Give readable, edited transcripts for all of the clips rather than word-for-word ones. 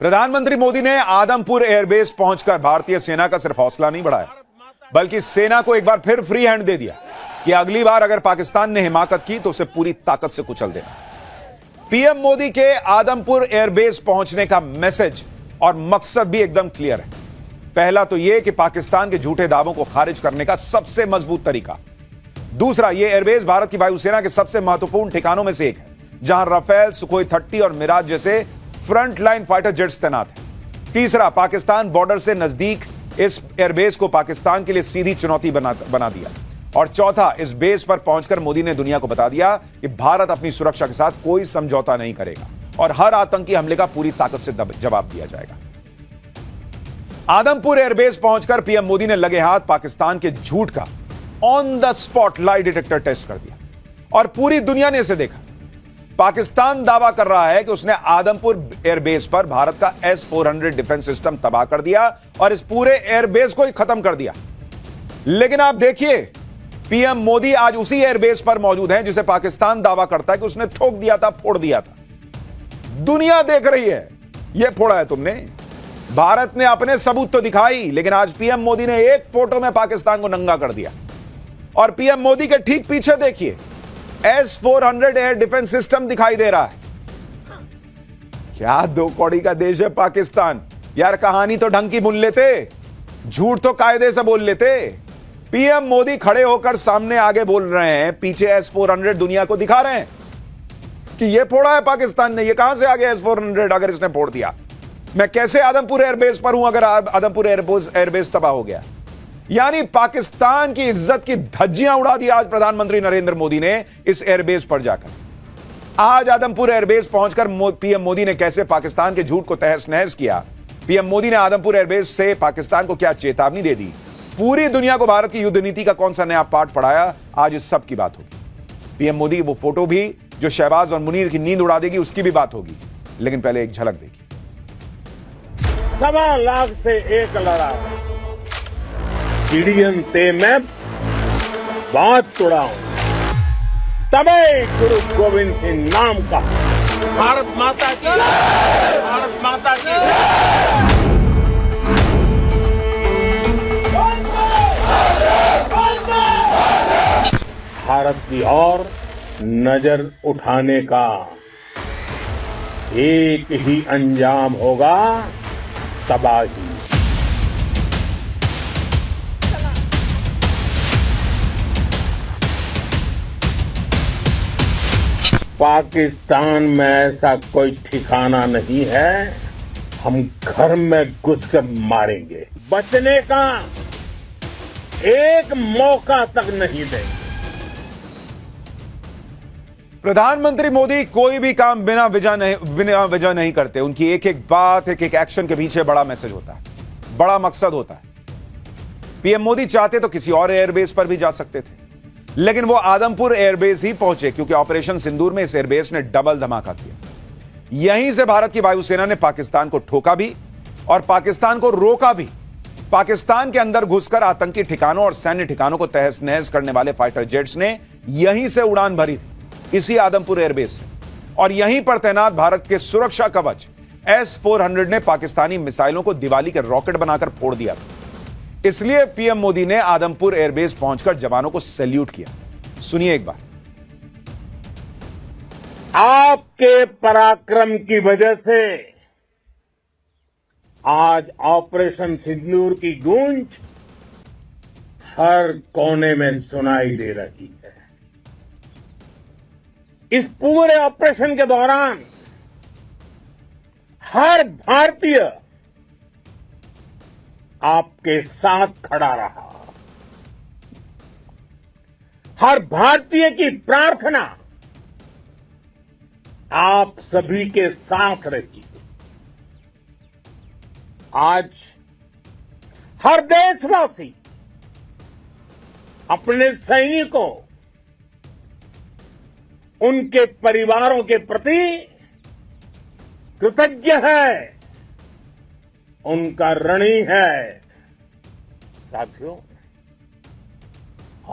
प्रधानमंत्री मोदी ने आदमपुर एयरबेस पहुंचकर भारतीय सेना का सिर्फ हौसला नहीं बढ़ाया, बल्कि सेना को एक बार फिर फ्री हैंड दे दिया कि अगली बार अगर पाकिस्तान ने हिमाकत की तो उसे पूरी ताकत से कुचल देना। पीएम मोदी के आदमपुर एयरबेस पहुंचने का मैसेज और मकसद भी एकदम क्लियर है। पहला तो यह कि पाकिस्तान के झूठे दावों को खारिज करने का सबसे मजबूत तरीका। दूसरा, यह एयरबेस भारत की वायुसेना के सबसे महत्वपूर्ण ठिकानों में से एक है, जहां राफेल, सुखोई 30 और मिराज जैसे फ्रंट लाइन फाइटर जेट्स तैनात हैं। तीसरा, पाकिस्तान बॉर्डर से नजदीक इस एयरबेस को पाकिस्तान के लिए सीधी चुनौती बना दिया। और चौथा, इस बेस पर पहुंचकर मोदी ने दुनिया को बता दिया कि भारत अपनी सुरक्षा के साथ कोई समझौता नहीं करेगा और हर आतंकी हमले का पूरी ताकत से जवाब दिया जाएगा। आदमपुर एयरबेस पहुंचकर पीएम मोदी ने लगे हाथ पाकिस्तान के झूठ का on the spot lie detector test कर दिया और पूरी दुनिया ने इसे देखा। पाकिस्तान दावा कर रहा है कि उसने आदमपुर एयरबेस पर भारत का S-400 डिफेंस सिस्टम तबाह कर दिया और इस पूरे एयरबेस को ही खत्म कर दिया। लेकिन आप देखिए, पीएम मोदी आज उसी एयरबेस पर मौजूद हैं जिसे पाकिस्तान दावा करता है कि उसने ठोक दिया था, फोड़ दिया था। दुनिया देख रही है, यह फोड़ा है तुमने। भारत ने अपने सबूत तो दिखाई, लेकिन आज पीएम मोदी ने एक फोटो में पाकिस्तान को नंगा कर दिया। और पीएम मोदी के ठीक पीछे देखिए, S-400 एयर डिफेंस सिस्टम दिखाई दे रहा है। क्या दो कौड़ी का देश है पाकिस्तान। यार, कहानी तो ढंग की बुन लेते, झूठ तो कायदे से बोल लेते। पीएम मोदी खड़े होकर सामने आगे बोल रहे हैं, पीछे S-400 दुनिया को दिखा रहे हैं कि यह फोड़ा है पाकिस्तान ने। यह कहां से आ गया S-400? अगर इसने फोड़ दिया, मैं कैसे आदमपुर एयरबेस पर हूं अगर आदमपुर एयरबेस तबाह हो गया? यानी पाकिस्तान की इज्जत की धज्जियां उड़ा दी आज प्रधानमंत्री नरेंद्र मोदी ने इस एयरबेस पर जाकर। आज आदमपुर एयरबेस पहुंचकर पीएम मोदी ने कैसे पाकिस्तान के झूठ को तहस नहस किया। पीएम मोदी ने आदमपुर एयरबेस से पाकिस्तान को क्या चेतावनी दे दी, पूरी दुनिया को भारत की युद्ध नीति का कौन सा नया पाठ पढ़ाया, आज इस सब की बात होगी। पीएम मोदी वो फोटो भी जो शहबाज और मुनीर की नींद उड़ा देगी, उसकी भी बात होगी। लेकिन पहले एक झलक देखिए। 1.25 लाख से एक लड़ा चिड़ियन ते मैं बात तुड़ाऊं, तबे गुरु गोविंद सिंह नाम का। भारत माता की, भारत माता की। भारत की ओर नजर उठाने का एक ही अंजाम होगा, तबाही। पाकिस्तान में ऐसा कोई ठिकाना नहीं है, हम घर में घुसकर मारेंगे। बचने का एक मौका तक नहीं देंगे। प्रधानमंत्री मोदी कोई भी काम बिना वजह नहीं करते। उनकी एक एक बात, एक एक एक्शन के पीछे बड़ा मैसेज होता है, बड़ा मकसद होता है। पीएम मोदी चाहते तो किसी और एयरबेस पर भी जा सकते थे, लेकिन वो आदमपुर एयरबेस ही पहुंचे क्योंकि ऑपरेशन सिंदूर में इस एयरबेस ने डबल धमाका किया। यहीं से भारत की वायुसेना ने पाकिस्तान को ठोका भी और पाकिस्तान को रोका भी। पाकिस्तान के अंदर घुसकर आतंकी ठिकानों और सैन्य ठिकानों को तहस नहस करने वाले फाइटर जेट्स ने यहीं से उड़ान भरी थी, इसी आदमपुर एयरबेस से। और यहीं पर तैनात भारत के सुरक्षा कवच S-400 ने पाकिस्तानी मिसाइलों को दिवाली के रॉकेट बनाकर फोड़ दिया था। इसलिए पीएम मोदी ने आदमपुर एयरबेस पहुंचकर जवानों को सैल्यूट किया। सुनिए एक बार। आपके पराक्रम की वजह से आज ऑपरेशन सिंदूर की गूंज हर कोने में सुनाई दे रही है। इस पूरे ऑपरेशन के दौरान हर भारतीय आपके साथ खड़ा रहा। हर भारतीय की प्रार्थना आप सभी के साथ रही। आज हर देशवासी अपने सैनिकों, उनके परिवारों के प्रति कृतज्ञ है, उनका ऋणी है। साथियों,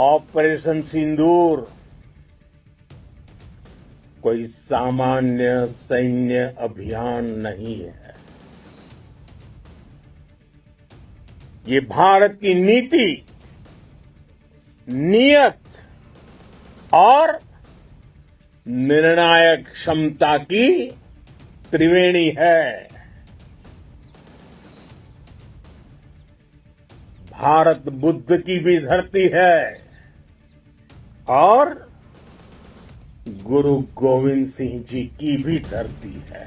ऑपरेशन सिंदूर कोई सामान्य सैन्य अभियान नहीं है। ये भारत की नीति, नियत और निर्णायक क्षमता की त्रिवेणी है। भारत बुद्ध की भी धरती है और गुरु गोविंद सिंह जी की भी धरती है।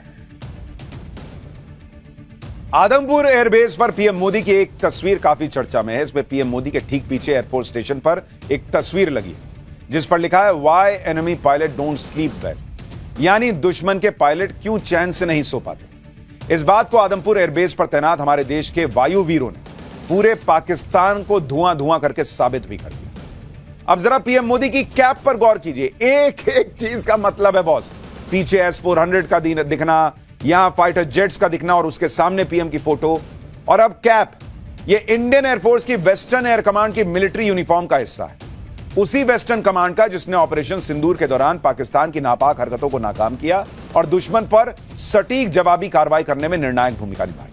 आदमपुर एयरबेस पर पीएम मोदी की एक तस्वीर काफी चर्चा में है। इसमें पीएम मोदी के ठीक पीछे एयरफोर्स स्टेशन पर एक तस्वीर लगी है जिस पर लिखा है why enemy pilot don't sleep well, यानी दुश्मन के पायलट क्यों चैन से नहीं सो पाते। इस बात को आदमपुर एयरबेस पर तैनात हमारे देश के वायुवीरों ने पूरे पाकिस्तान को धुआं धुआं करके साबित भी कर दिया। अब जरा पीएम मोदी की कैप पर गौर कीजिए, एक एक चीज का मतलब है बॉस। पीछे S-400 का दिखना, यहां फाइटर जेट्स का दिखना और उसके सामने पीएम की फोटो, और अब कैप। ये इंडियन एयरफोर्स की वेस्टर्न एयर कमांड की मिलिट्री यूनिफॉर्म का हिस्सा है, उसी वेस्टर्न कमांड का जिसने ऑपरेशन सिंदूर के दौरान पाकिस्तान की नापाक हरकतों को नाकाम किया और दुश्मन पर सटीक जवाबी कार्रवाई करने में निर्णायक भूमिका निभाई।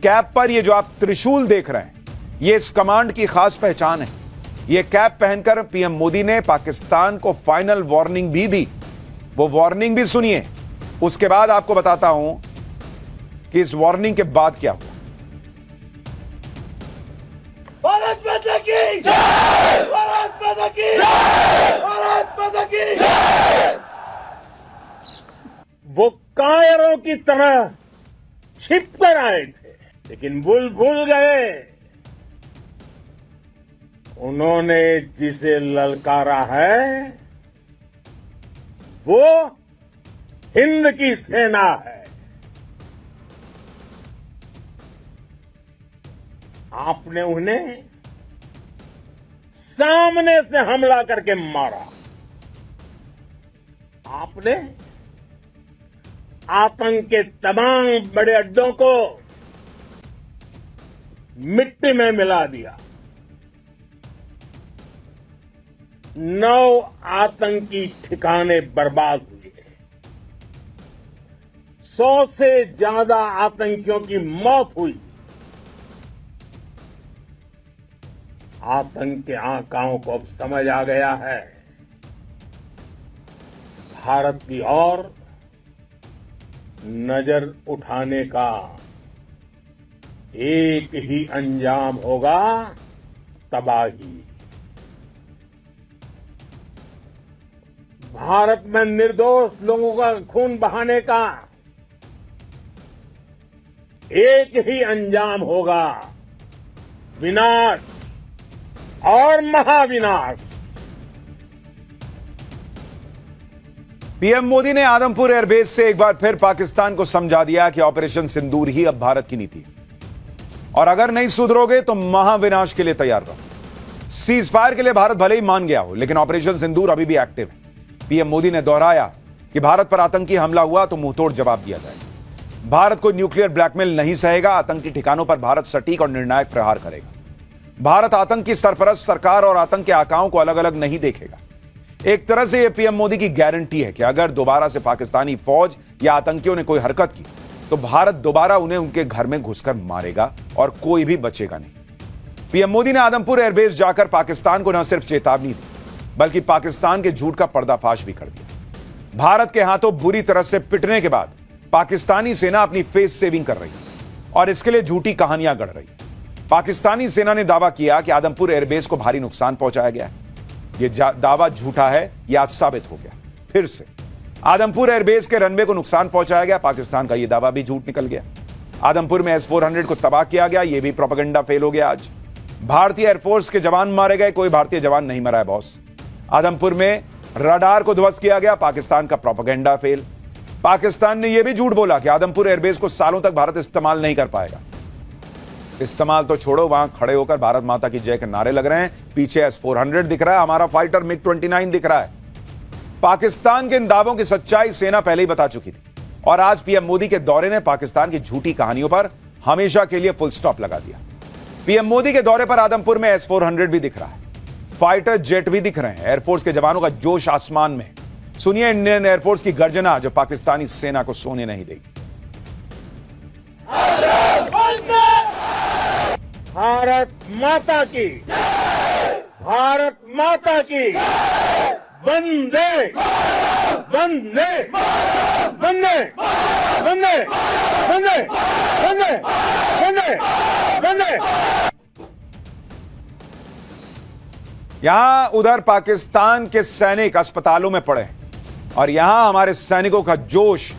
कैप पर ये जो आप त्रिशूल देख रहे हैं, ये इस कमांड की खास पहचान है। ये कैप पहनकर पीएम मोदी ने पाकिस्तान को फाइनल वार्निंग भी दी। वो वार्निंग भी सुनिए, उसके बाद आपको बताता हूं कि इस वार्निंग के बाद क्या हुआ। भारत माता की जय! भारत माता की जय! भारत माता की जय! वो कायरों की तरह छिप कर आए थे, लेकिन भूल गए उन्होंने जिसे ललकारा है वो हिंद की सेना है। आपने उन्हें सामने से हमला करके मारा। आपने आतंक के तमाम बड़े अड्डों को मिट्टी में मिला दिया। 9 आतंकी ठिकाने बर्बाद हुए। 100 से ज्यादा आतंकियों की मौत हुई। आतंक के आकाओं को अब समझ आ गया है, भारत की ओर नजर उठाने का एक ही अंजाम होगा, तबाही। भारत में निर्दोष लोगों का खून बहाने का एक ही अंजाम होगा, विनाश और महाविनाश। पीएम मोदी ने आदमपुर एयरबेस से एक बार फिर पाकिस्तान को समझा दिया कि ऑपरेशन सिंदूर ही अब भारत की नीति है और अगर नहीं सुधरोगे तो महाविनाश के लिए तैयार रहो। सीज फायर के लिए भारत भले ही मान गया हो, लेकिन ऑपरेशन सिंदूर अभी भी एक्टिव है। पीएम मोदी ने दोहराया कि भारत पर आतंकी हमला हुआ तो मुंहतोड़ जवाब दिया जाएगा। भारत को न्यूक्लियर ब्लैकमेल नहीं सहेगा। आतंकी ठिकानों पर भारत सटीक और निर्णायक प्रहार करेगा। भारत आतंक की सरपरस्त सरकार और आतंक के आकाओं को अलग अलग नहीं देखेगा। एक तरह से यह पीएम मोदी की गारंटी है कि अगर दोबारा से पाकिस्तानी फौज या आतंकियों ने कोई हरकत की तो भारत दोबारा उन्हें उनके घर में घुसकर मारेगा और कोई भी बचेगा नहीं। पीएम मोदी ने आदमपुर एयरबेस जाकर पाकिस्तान को न सिर्फ चेतावनी दी बल्कि पाकिस्तान के झूठ का पर्दाफाश भी कर दिया। भारत के हाथों बुरी तरह से पिटने के बाद पाकिस्तानी सेना अपनी फेस सेविंग कर रही है और इसके लिए झूठी कहानियां गढ़ रही है। पाकिस्तानी सेना ने दावा किया कि आदमपुर एयरबेस को भारी नुकसान पहुंचाया गया है। यह दावा झूठा है, यह आज साबित हो गया। फिर से आदमपुर एयरबेस के रनवे को नुकसान पहुंचाया गया। पाकिस्तान का यह दावा भी झूठ निकल गया। आदमपुर में S-400 को तबाह किया गया, यह भी प्रोपेगेंडा फेल हो गया। आज भारतीय एयरफोर्स के जवान मारे गए, कोई भारतीय जवान नहीं मरा है बॉस। आदमपुर में रडार को ध्वस्त किया गया, पाकिस्तान का प्रोपेगेंडा फेल। पाकिस्तान ने यह भी झूठ बोला कि आदमपुर एयरबेस को सालों तक भारत इस्तेमाल नहीं कर पाएगा। इस्तेमाल तो छोड़ो, वहां खड़े होकर भारत माता की जय के नारे लग रहे हैं। पीछे S-400 दिख रहा है, हमारा फाइटर MiG-29 दिख रहा है। पाकिस्तान के इन दावों की सच्चाई सेना पहले ही बता चुकी थी और आज पीएम मोदी के दौरे ने पाकिस्तान की झूठी कहानियों पर हमेशा के लिए फुल स्टॉप लगा दिया। पीएम मोदी के दौरे पर आदमपुर में S-400 भी दिख रहा है, फाइटर जेट भी दिख रहे हैं। एयरफोर्स के जवानों का जोश आसमान में। सुनिए इंडियन एयरफोर्स की गर्जना जो पाकिस्तानी सेना को सोने नहीं देगी। भारत माता की, भारत माता की, वंदे वंदे वंदे वंदे वंदे वंदे वंदे वंदे। यहां उधर पाकिस्तान के सैनिक अस्पतालों में पड़े और यहां हमारे सैनिकों का जोश,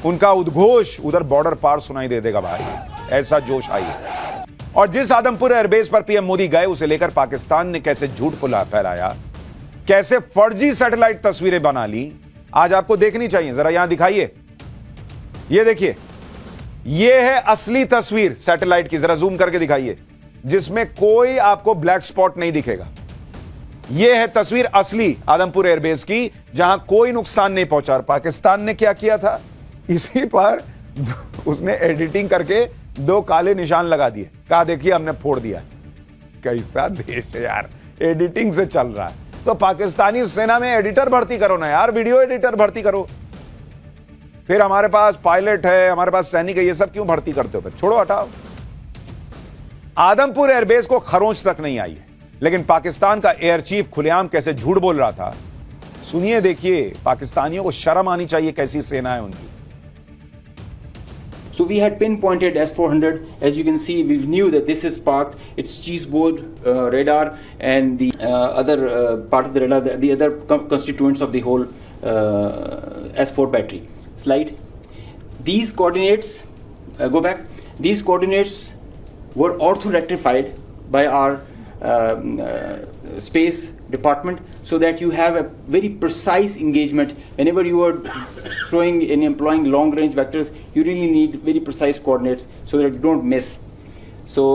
उनका उद्घोष उधर बॉर्डर पार सुनाई दे देगा भाई, ऐसा जोश आई है। और जिस आदमपुर एयरबेस पर पीएम मोदी गए उसे लेकर पाकिस्तान ने कैसे झूठ फैलाया, कैसे फर्जी सैटेलाइट तस्वीरें बना ली, आज आपको देखनी चाहिए। जरा यहां दिखाइए, ये देखिए, ये है असली तस्वीर सैटेलाइट की, जरा जूम करके दिखाइए, जिसमें कोई आपको ब्लैक स्पॉट नहीं दिखेगा। यह है तस्वीर असली आदमपुर एयरबेस की, जहां कोई नुकसान नहीं पहुंचा। पाकिस्तान ने क्या किया था, इसी पर उसने एडिटिंग करके 2 काले निशान लगा दिए, कहा देखिए हमने फोड़ दिया। कैसा देश है यार, एडिटिंग से चल रहा है। तो पाकिस्तानी सेना में एडिटर भर्ती करो ना यार, वीडियो एडिटर भर्ती करो। फिर हमारे पास पायलट है, हमारे पास सैनिक है, ये सब क्यों भर्ती करते हो? फिर छोड़ो, हटाओ। आदमपुर एयरबेस को खरोंच तक नहीं आई है, लेकिन पाकिस्तान का एयर चीफ खुलेआम कैसे झूठ बोल रहा था, सुनिए, देखिए। पाकिस्तानियों को शर्म आनी चाहिए, कैसी सेना है उनकी। So we had pinpointed S-400. As you can see, we knew that this is parked. It's cheeseboard radar and the other part of the radar, the other constituents of the whole S4 battery. Slide. These coordinates, go back. These coordinates were ortho-rectified by our space department, so that you have a very precise engagement. Whenever you are throwing and employing long range vectors, you really need very precise coordinates so that you don't miss. So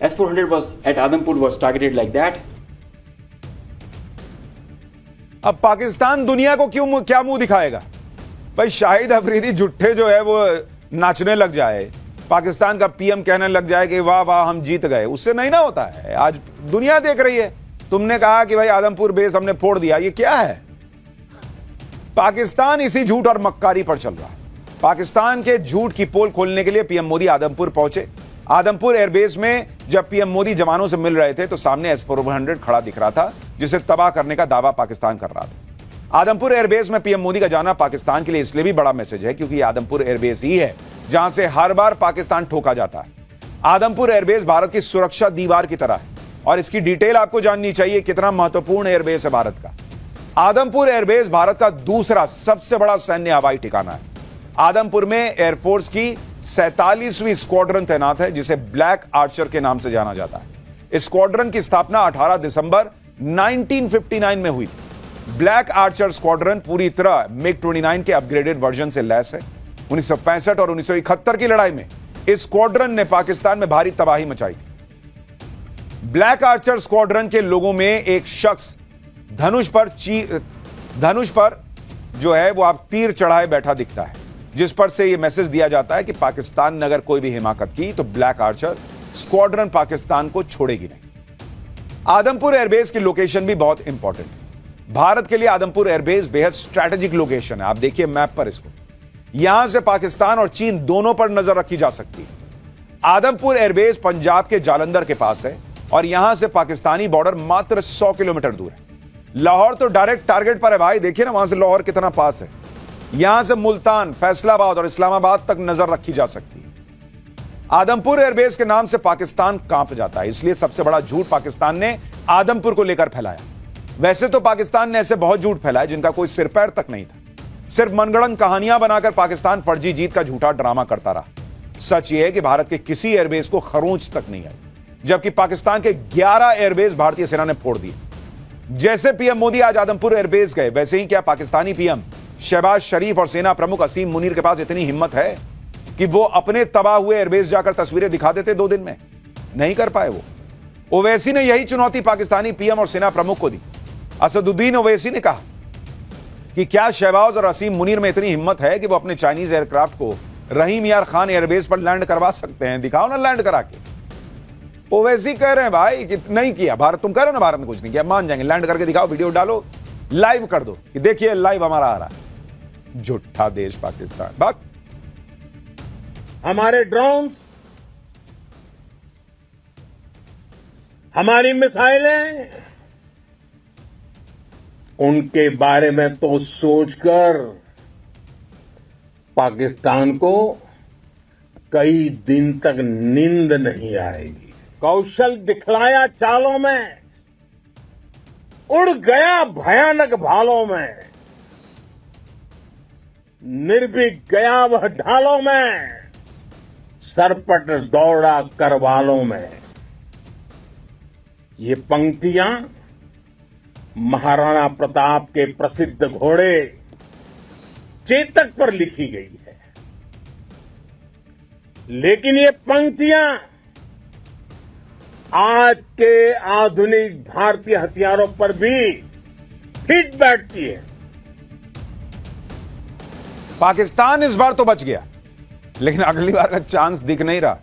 S-400 was at Adampur was targeted like that. अब पाकिस्तान दुनिया को क्या मुंह दिखाएगा भाई? शाहिद अफरीदी जुट्ठे जो है वो नाचने लग जाए, पाकिस्तान का पीएम कहने लग जाए कि वाह वाह हम जीत गए, उससे नहीं ना होता है। आज दुनिया देख रही है, तुमने कहा कि भाई आदमपुर बेस हमने फोड़ दिया, ये क्या है? पाकिस्तान इसी झूठ और मक्कारी पर चल रहा है। पाकिस्तान के झूठ की पोल खोलने के लिए पीएम मोदी आदमपुर पहुंचे। आदमपुर एयरबेस में जब पीएम मोदी जवानों से मिल रहे थे तो सामने S-400 खड़ा दिख रहा था, जिसे तबाह करने का दावा पाकिस्तान कर रहा था। आदमपुर एयरबेस में पीएम मोदी का जाना पाकिस्तान के लिए इसलिए भी बड़ा मैसेज है क्योंकि आदमपुर एयरबेस ही है जहां से हर बार पाकिस्तान ठोका जाता है। आदमपुर एयरबेस भारत की सुरक्षा दीवार की तरह है और इसकी डिटेल आपको जाननी चाहिए, कितना महत्वपूर्ण एयरबेस है भारत का। आदमपुर एयरबेस भारत का दूसरा सबसे बड़ा सैन्य हवाई ठिकाना है। आदमपुर में एयरफोर्स की 47वीं स्क्वाड्रन तैनात है, जिसे ब्लैक आर्चर के नाम से जाना जाता है। इस स्क्वाड्रन की स्थापना 18 दिसंबर 1959 में हुई थी। ब्लैक आर्चर स्क्वाड्रन पूरी तरह MiG-29 के अपग्रेडेड वर्जन से लैस है। 1965 और 1971 की लड़ाई में इस स्क्वाड्रन ने पाकिस्तान में भारी तबाही मचाई थी। ब्लैक आर्चर स्क्वाड्रन के लोगों में एक शख्स धनुष पर जो है वो आप तीर चढ़ाए बैठा दिखता है, जिस पर से यह मैसेज दिया जाता है कि पाकिस्तान ने अगर कोई भी हिमाकत की तो ब्लैक आर्चर स्क्वाड्रन पाकिस्तान को छोड़ेगी नहीं। आदमपुर एयरबेस की लोकेशन भी बहुत इंपॉर्टेंट है। भारत के लिए आदमपुर एयरबेस बेहद स्ट्रैटेजिक लोकेशन है। आप देखिए मैप पर इसको, यहां से पाकिस्तान और चीन दोनों पर नजर रखी जा सकती है। आदमपुर एयरबेस पंजाब के जालंधर के पास है और यहां से पाकिस्तानी बॉर्डर मात्र 100 किलोमीटर दूर है। लाहौर तो डायरेक्ट टारगेट पर है भाई, देखिए ना वहां से लाहौर कितना पास है। यहां से मुल्तान, फैसलाबाद और इस्लामाबाद तक नजर रखी जा सकती है। आदमपुर एयरबेस के नाम से पाकिस्तान कांप जाता है, इसलिए सबसे बड़ा झूठ पाकिस्तान ने आदमपुर को लेकर फैलाया। वैसे तो पाकिस्तान ने ऐसे बहुत झूठ फैलाए जिनका कोई सिर पैर तक नहीं था। सिर्फ मनगढ़ंत कहानियां बनाकर पाकिस्तान फर्जी जीत का झूठा ड्रामा करता रहा। सच यह है कि भारत के किसी एयरबेस को खरोंच तक नहीं आई, जबकि पाकिस्तान के 11 एयरबेस भारतीय सेना ने फोड़ दिए। जैसे पीएम मोदी आज आदमपुर एयरबेस गए, वैसे ही क्या पाकिस्तानी पीएम शहबाज शरीफ और सेना प्रमुख असीम मुनीर के पास इतनी हिम्मत है कि वो अपने तबाह हुए एयरबेस जाकर तस्वीरें दिखा देते 2 दिन में? नहीं कर पाए वो। ओवैसी ने यही चुनौती पाकिस्तानी पीएम और सेना प्रमुख को दी। असदुद्दीन ओवैसी ने कहा कि क्या शहबाज और असीम मुनीर में इतनी हिम्मत है कि वो अपने चाइनीज एयरक्राफ्ट को रहीम यार खान एयरबेस पर लैंड करवा सकते हैं? दिखाओ ना लैंड करा के। ओवैसी कह रहे हैं भाई कि नहीं किया भारत, तुम कह रहे हो ना भारत ने कुछ नहीं किया, मान जाएंगे, लैंड करके दिखाओ, वीडियो डालो, लाइव कर दो कि देखिए लाइव हमारा आ रहा है। झूठा देश पाकिस्तान। बात हमारे ड्रोन्स हमारी मिसाइलें, उनके बारे में तो सोचकर पाकिस्तान को कई दिन तक नींद नहीं आएगी। कौशल दिखलाया चालों में, उड़ गया भयानक भालों में, निर्भीक गया वह ढालों में, सरपट दौड़ा करवालों में। ये पंक्तियां महाराणा प्रताप के प्रसिद्ध घोड़े चेतक पर लिखी गई है, लेकिन ये पंक्तियां आज के आधुनिक भारतीय हथियारों पर भी फिट बैठती है। पाकिस्तान इस बार तो बच गया, लेकिन अगली बार का चांस दिख नहीं रहा।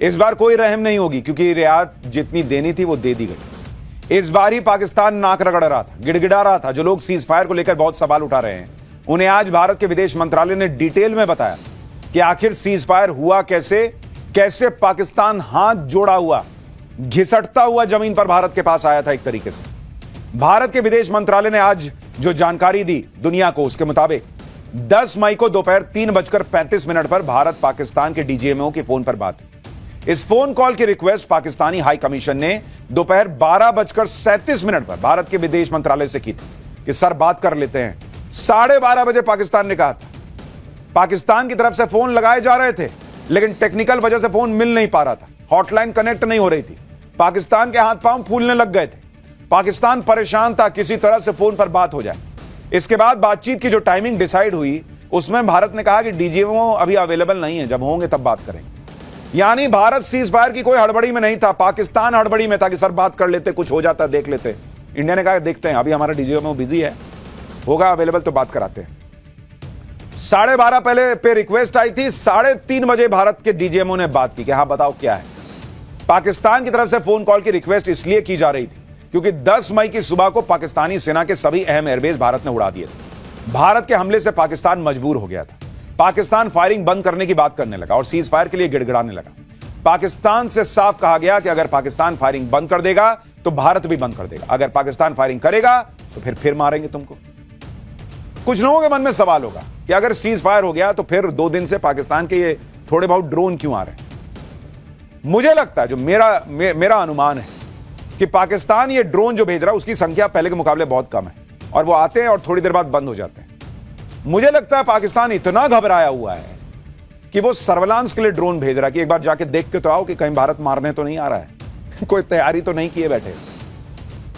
इस बार कोई रहम नहीं होगी, क्योंकि रियायत जितनी देनी थी वो दे दी गई। इस बार ही पाकिस्तान नाक रगड़ रहा था, गिड़गिड़ा रहा था। जो लोग सीज फायर को लेकर बहुत सवाल उठा रहे हैं, उन्हें आज भारत के विदेश मंत्रालय ने डिटेल में बताया कि आखिर सीज फायर हुआ कैसे, कैसे पाकिस्तान हाथ जोड़ा हुआ, घिसटता हुआ जमीन पर भारत के पास आया था। एक तरीके से भारत के विदेश मंत्रालय ने आज जो जानकारी दी दुनिया को, उसके मुताबिक 10 मई को दोपहर 3:35 पर भारत पाकिस्तान के डीजीएमओ के फोन पर बात हुई। इस फोन कॉल की रिक्वेस्ट पाकिस्तानी हाई कमीशन ने दोपहर 12:37 पर भारत के विदेश मंत्रालय से की थी कि सर बात कर लेते हैं। 12:30 बजे पाकिस्तान ने कहा था। पाकिस्तान की तरफ से फोन लगाए जा रहे थे, लेकिन टेक्निकल वजह से फोन मिल नहीं पा रहा था, हॉटलाइन कनेक्ट नहीं हो रही थी। पाकिस्तान के हाथ पांव फूलने लग गए थे। पाकिस्तान परेशान था किसी तरह से फोन पर बात हो जाए। इसके बाद बातचीत की जो टाइमिंग डिसाइड हुई, उसमें भारत ने कहा कि डीजीएमओ अभी अवेलेबल नहीं है, जब होंगे तब बात करेंगे। यानी भारत सीज फायर की कोई हड़बड़ी में नहीं था, पाकिस्तान हड़बड़ी में था कि सर बात कर लेते, कुछ हो जाता देख लेते। इंडिया ने कहा देखते हैं, अभी हमारा डीजीएमओ बिजी है, होगा अवेलेबल तो बात कराते हैं। 12:30 पहले पे रिक्वेस्ट आई थी, 3:30 बजे भारत के डीजीएमओ ने बात की कि हाँ बताओ क्या है। पाकिस्तान की तरफ से फोन कॉल की रिक्वेस्ट इसलिए की जा रही थी क्योंकि 10 मई की सुबह को पाकिस्तानी सेना के सभी अहम एयरबेस भारत ने उड़ा दिए थे। भारत के हमले से पाकिस्तान मजबूर हो गया था। पाकिस्तान फायरिंग बंद करने की बात करने लगा और सीज फायर के लिए गिड़गिड़ाने लगा। पाकिस्तान से साफ कहा गया कि अगर पाकिस्तान फायरिंग बंद कर देगा तो भारत भी बंद कर देगा, अगर पाकिस्तान फायरिंग करेगा तो फिर मारेंगे तुमको। कुछ लोगों के मन में सवाल होगा कि अगर सीज फायर हो गया तो फिर 2 दिन से पाकिस्तान के ये थोड़े बहुत ड्रोन क्यों आ रहे हैं। मुझे लगता है, जो मेरा अनुमान है कि पाकिस्तान ये ड्रोन जो भेज रहा है उसकी संख्या पहले के मुकाबले बहुत कम है और वो आते हैं और थोड़ी देर बाद बंद हो जाते हैं। मुझे लगता है पाकिस्तान इतना घबराया हुआ है कि वो सर्वेलांस के लिए ड्रोन भेज रहा है कि एक बार जाके देख के तो आओ कि कहीं भारत मारने तो नहीं आ रहा है, कोई तैयारी तो नहीं किए बैठे।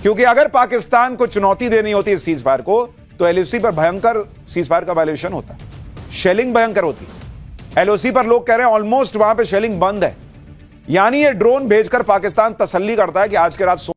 क्योंकि अगर पाकिस्तान को चुनौती देनी होती है सीज फायर को, तो एलओसी पर भयंकर सीज फायर का वायलेशन होता है, शेलिंग भयंकर होती है। एलओसी पर लोग कह रहे हैं ऑलमोस्ट वहां पे शेलिंग बंद है। यानी ये ड्रोन भेजकर पाकिस्तान तसल्ली करता है कि आज के रात